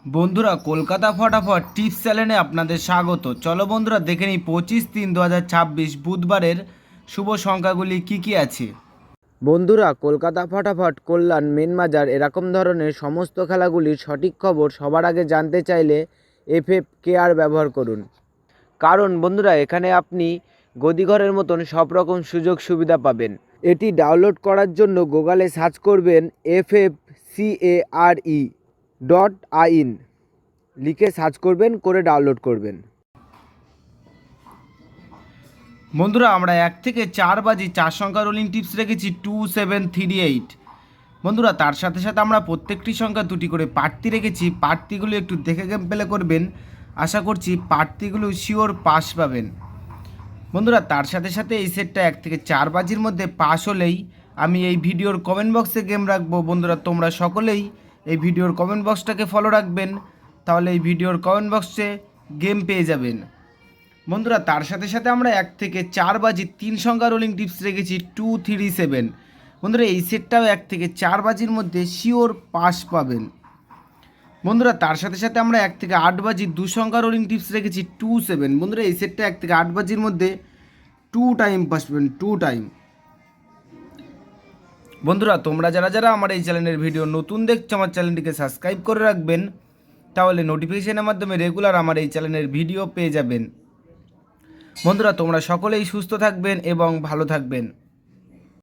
বন্ধুরা, কলকাতা ফটাফট টিপস চ্যানেলে আপনাদের স্বাগত। চলো বন্ধুরা, দেখে নিই 25/3/2026 বুধবারের শুভ সংখ্যাগুলি কি কি আছে। বন্ধুরা, কলকাতা ফটাফট, কল্যাণ, মেনবাজার এরকম ধরনের সমস্ত খেলাগুলির সঠিক খবর সবার আগে জানতে চাইলে FFKR ব্যবহার করুন। কারণ বন্ধুরা, এখানে আপনি গদিঘরের মতন সব রকম সুযোগ সুবিধা পাবেন। এটি ডাউনলোড করার জন্য গুগলে সার্চ করবেন FFCARE.in, লিখে সার্চ করবেন, করে ডাউনলোড করবেন। বন্ধুরা, আমরা 1 থেকে 4 বাজি 4 সংখ্যা রোলিং টিপস রেখেছি 2738। বন্ধুরা, তার সাথে সাথে আমরা প্রত্যেকটি সংখ্যা দুটি করে প্রার্থী রেখেছি। প্রার্থীগুলো একটু দেখে গেম প্লে করবেন, আশা করছি প্রার্থীগুলো শিওর পাস পাবেন। বন্ধুরা, তার সাথে সাথে এই সেটটা 1 থেকে 4 বাজির মধ্যে পাস হলেই আমি এই ভিডিওর কমেন্ট বক্সে গেম রাখবো। বন্ধুরা, তোমরা সকলেই এই ভিডিওর কমেন্ট বক্সটাকে ফলো রাখবেন, তাহলে এই ভিডিওর কমেন্ট বক্সে গেম পেয়ে যাবেন। বন্ধুরা, তার সাথে সাথে আমরা 1 থেকে 4 বাজি 3 সংখ্যা রোলিং টিপস রেখেছি 237। বন্ধুরা, এই সেটটাও 1 থেকে 4 বাজির মধ্যে শিওর পাস পাবেন। বন্ধুরা, তার সাথে সাথে আমরা 1 থেকে 8 বাজি 2 সংখ্যা রোলিং টিপস রেখেছি 27। বন্ধুরা, এই সেটটা 1 থেকে 8 বাজির মধ্যে 2 টাইম পাস পাবেন, 2 টাইম। বন্ধুরা, তোমরা যারা যারা আমার এই চ্যানেলের ভিডিও নতুন দেখছো, আমার চ্যানেলটিকে সাবস্ক্রাইব করে রাখবেন, তাহলে নোটিফিকেশনের মাধ্যমে রেগুলার আমার এই চ্যানেলের ভিডিও পেয়ে যাবেন। বন্ধুরা, তোমরা সকলেই সুস্থ থাকবেন এবং ভালো থাকবেন।